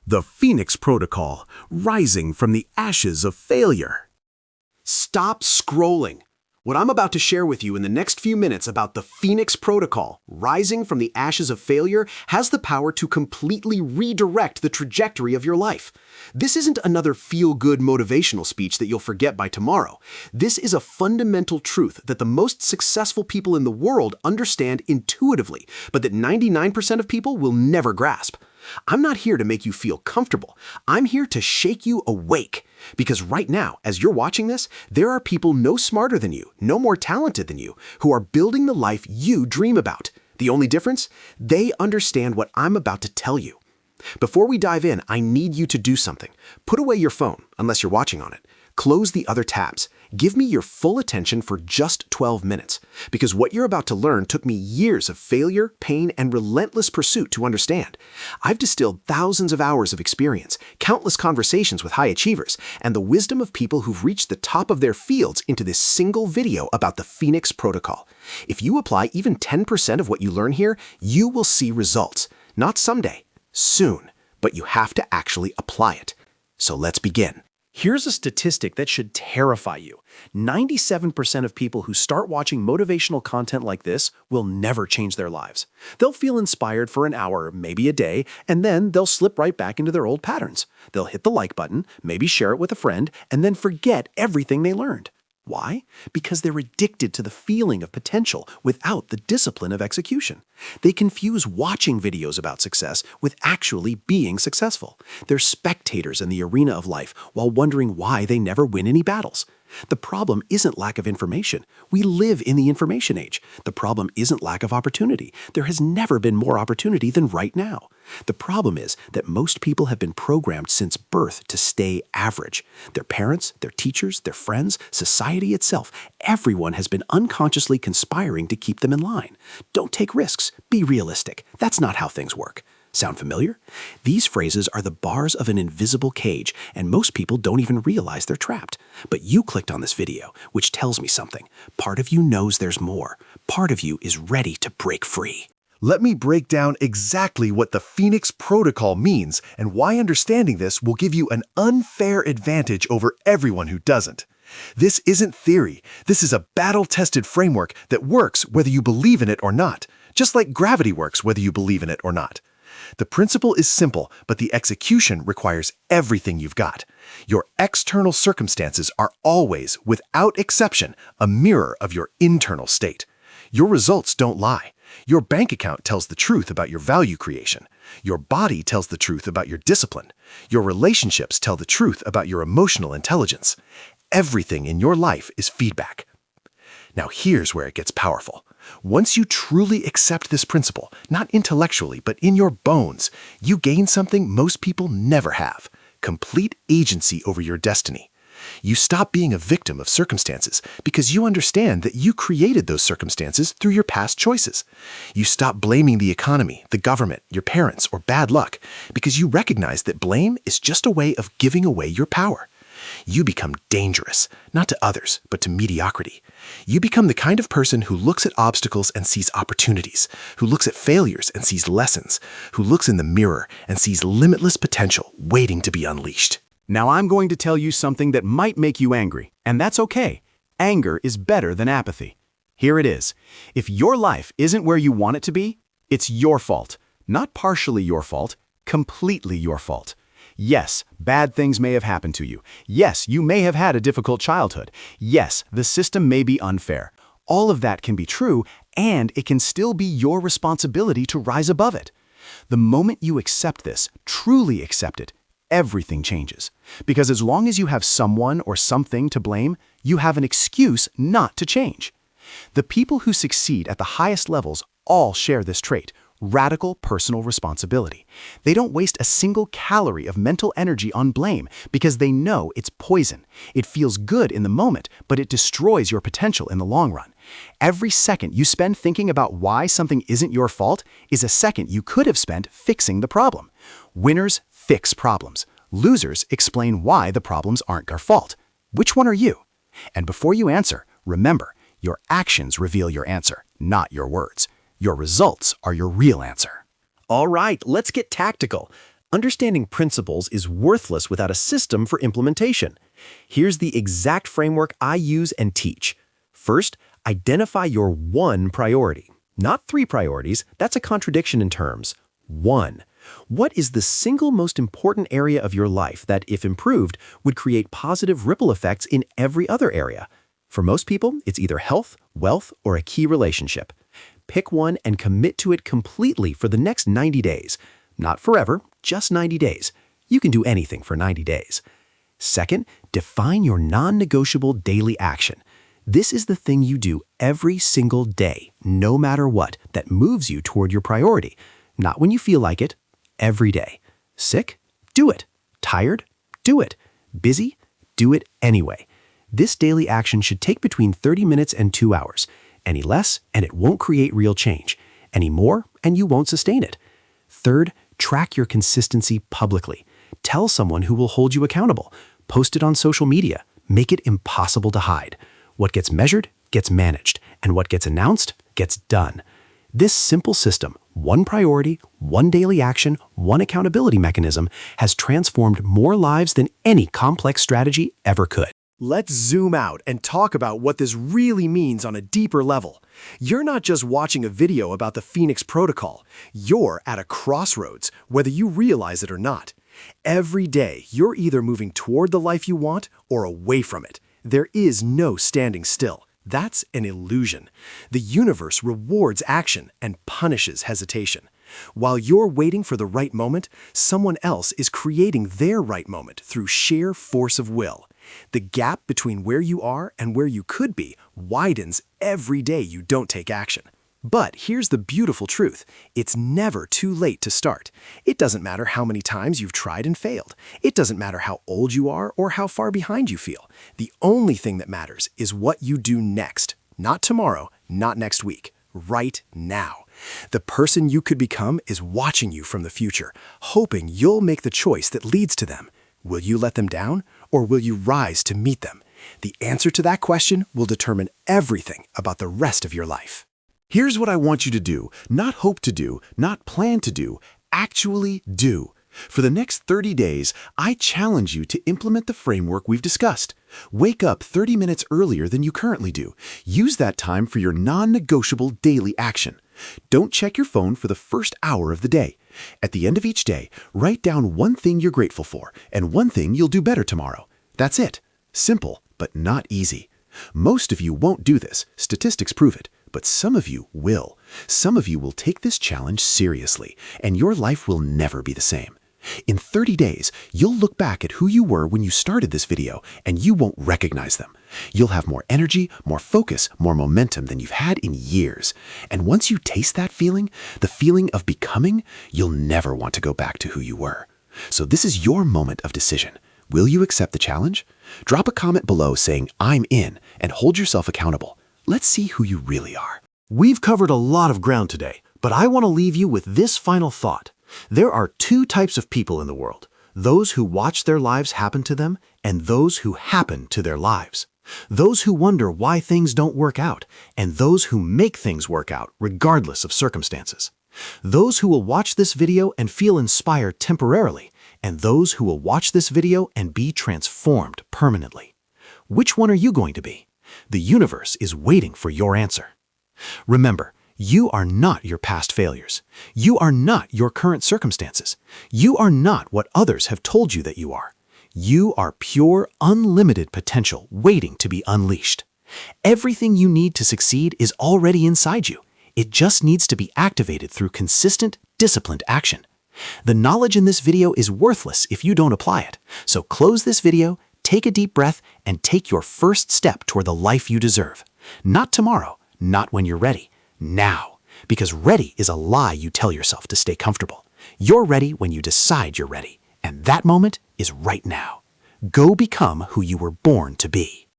The Phoenix Protocol, Rising from the Ashes of Failure. Stop scrolling. What I'm about to share with you in the next few minutes about the Phoenix Protocol, Rising from the Ashes of Failure, has the power to completely redirect the trajectory of your life. This isn't another feel-good motivational speech that you'll forget by tomorrow. This is a fundamental truth that the most successful people in the world understand intuitively, but that 99% of people will never grasp. I'm not here to make you feel comfortable. I'm here to shake you awake. Because right now, as you're watching this, there are people no smarter than you, no more talented than you, who are building the life you dream about. The only difference? They understand what I'm about to tell you. Before we dive in, I need you to do something. Put away your phone, unless you're watching on it. Close the other tabs. Give me your full attention for just 12 minutes. Because what you're about to learn took me years of failure, pain, and relentless pursuit to understand. I've distilled thousands of hours of experience, countless conversations with high achievers, and the wisdom of people who've reached the top of their fields into this single video about the Phoenix Protocol. If you apply even 10% of what you learn here, you will see results. Not someday, soon, but you have to actually apply it. So let's begin. Here's a statistic that should terrify you. 97% of people who start watching motivational content like this will never change their lives. They'll feel inspired for an hour, maybe a day, and then they'll slip right back into their old patterns. They'll hit the like button, maybe share it with a friend, and then forget everything they learned. Why? Because they're addicted to the feeling of potential without the discipline of execution. They confuse watching videos about success with actually being successful. They're spectators in the arena of life while wondering why they never win any battles. The problem isn't lack of information. We live in the information age. The problem isn't lack of opportunity. There has never been more opportunity than right now. The problem is that most people have been programmed since birth to stay average. Their parents, their teachers, their friends, society itself, everyone has been unconsciously conspiring to keep them in line. Don't take risks. Be realistic. That's not how things work. Sound familiar? These phrases are the bars of an invisible cage, and most people don't even realize they're trapped. But you clicked on this video, which tells me something. Part of you knows there's more. Part of you is ready to break free. Let me break down exactly what the Phoenix Protocol means and why understanding this will give you an unfair advantage over everyone who doesn't. This isn't theory. This is a battle-tested framework that works whether you believe in it or not, just like gravity works whether you believe in it or not. The principle is simple, but the execution requires everything you've got. Your external circumstances are always, without exception, a mirror of your internal state. Your results don't lie. Your bank account tells the truth about your value creation. Your body tells the truth about your discipline. Your relationships tell the truth about your emotional intelligence. Everything in your life is feedback. Now here's where it gets powerful. Once you truly accept this principle, not intellectually, but in your bones, you gain something most people never have: complete agency over your destiny. You stop being a victim of circumstances because you understand that you created those circumstances through your past choices. You stop blaming the economy, the government, your parents, or bad luck because you recognize that blame is just a way of giving away your power. You become dangerous, not to others, but to mediocrity. You become the kind of person who looks at obstacles and sees opportunities, who looks at failures and sees lessons, who looks in the mirror and sees limitless potential waiting to be unleashed. Now I'm going to tell you something that might make you angry, and that's okay. Anger is better than apathy. Here it is. If your life isn't where you want it to be, it's your fault. Not partially your fault, completely your fault. Yes, bad things may have happened to you. Yes, you may have had a difficult childhood. Yes, the system may be unfair. All of that can be true, and it can still be your responsibility to rise above it. The moment you accept this, truly accept it, everything changes. Because as long as you have someone or something to blame, you have an excuse not to change. The people who succeed at the highest levels all share this trait: radical personal responsibility. They don't waste a single calorie of mental energy on blame because they know it's poison. It feels good in the moment, but it destroys your potential in the long run. Every second you spend thinking about why something isn't your fault is a second you could have spent fixing the problem. Winners fix problems. Losers explain why the problems aren't their fault. Which one are you? And before you answer, remember, your actions reveal your answer, not your words. Your results are your real answer. All right, let's get tactical. Understanding principles is worthless without a system for implementation. Here's the exact framework I use and teach. First, identify your one priority. Not 3 priorities, that's a contradiction in terms. 1. What is the single most important area of your life that, if improved, would create positive ripple effects in every other area? For most people, it's either health, wealth, or a key relationship. Pick one and commit to it completely for the next 90 days. Not forever, just 90 days. You can do anything for 90 days. Second, define your non-negotiable daily action. This is the thing you do every single day, no matter what, that moves you toward your priority. Not when you feel like it, every day. Sick? Do it. Tired? Do it. Busy? Do it anyway. This daily action should take between 30 minutes and 2 hours. Any less, and it won't create real change. Any more, and you won't sustain it. Third, track your consistency publicly. Tell someone who will hold you accountable. Post it on social media. Make it impossible to hide. What gets measured gets managed, and what gets announced gets done. This simple system, one priority, one daily action, one accountability mechanism, has transformed more lives than any complex strategy ever could. Let's zoom out and talk about what this really means on a deeper level. You're not just watching a video about the Phoenix Protocol. You're at a crossroads, whether you realize it or not. Every day, you're either moving toward the life you want or away from it. There is no standing still. That's an illusion. The universe rewards action and punishes hesitation. While you're waiting for the right moment, someone else is creating their right moment through sheer force of will. The gap between where you are and where you could be widens every day you don't take action. But here's the beautiful truth. It's never too late to start. It doesn't matter how many times you've tried and failed. It doesn't matter how old you are or how far behind you feel. The only thing that matters is what you do next. Not tomorrow, not next week. Right now. The person you could become is watching you from the future, hoping you'll make the choice that leads to them. Will you let them down, or will you rise to meet them? The answer to that question will determine everything about the rest of your life. Here's what I want you to do, not hope to do, not plan to do, actually do. For the next 30 days, I challenge you to implement the framework we've discussed. Wake up 30 minutes earlier than you currently do. Use that time for your non-negotiable daily action. Don't check your phone for the first hour of the day. At the end of each day, write down one thing you're grateful for and one thing you'll do better tomorrow. That's it. Simple, but not easy. Most of you won't do this. Statistics prove it. But some of you will. Some of you will take this challenge seriously, and your life will never be the same. In 30 days, you'll look back at who you were when you started this video, and you won't recognize them. You'll have more energy, more focus, more momentum than you've had in years. And once you taste that feeling, the feeling of becoming, you'll never want to go back to who you were. So this is your moment of decision. Will you accept the challenge? Drop a comment below saying, "I'm in," and hold yourself accountable. Let's see who you really are. We've covered a lot of ground today, but I want to leave you with this final thought. There are 2 types of people in the world: those who watch their lives happen to them and those who happen to their lives. Those who wonder why things don't work out and those who make things work out regardless of circumstances. Those who will watch this video and feel inspired temporarily and those who will watch this video and be transformed permanently. Which one are you going to be? The universe is waiting for your answer. Remember, you are not your past failures. You are not your current circumstances. You are not what others have told you that you are. You are pure, unlimited potential waiting to be unleashed. Everything you need to succeed is already inside you. It just needs to be activated through consistent, disciplined action. The knowledge in this video is worthless if you don't apply it. So close this video, take a deep breath, and take your first step toward the life you deserve. Not tomorrow, not when you're ready. Now. Because ready is a lie you tell yourself to stay comfortable. You're ready when you decide you're ready. And that moment is right now. Go become who you were born to be.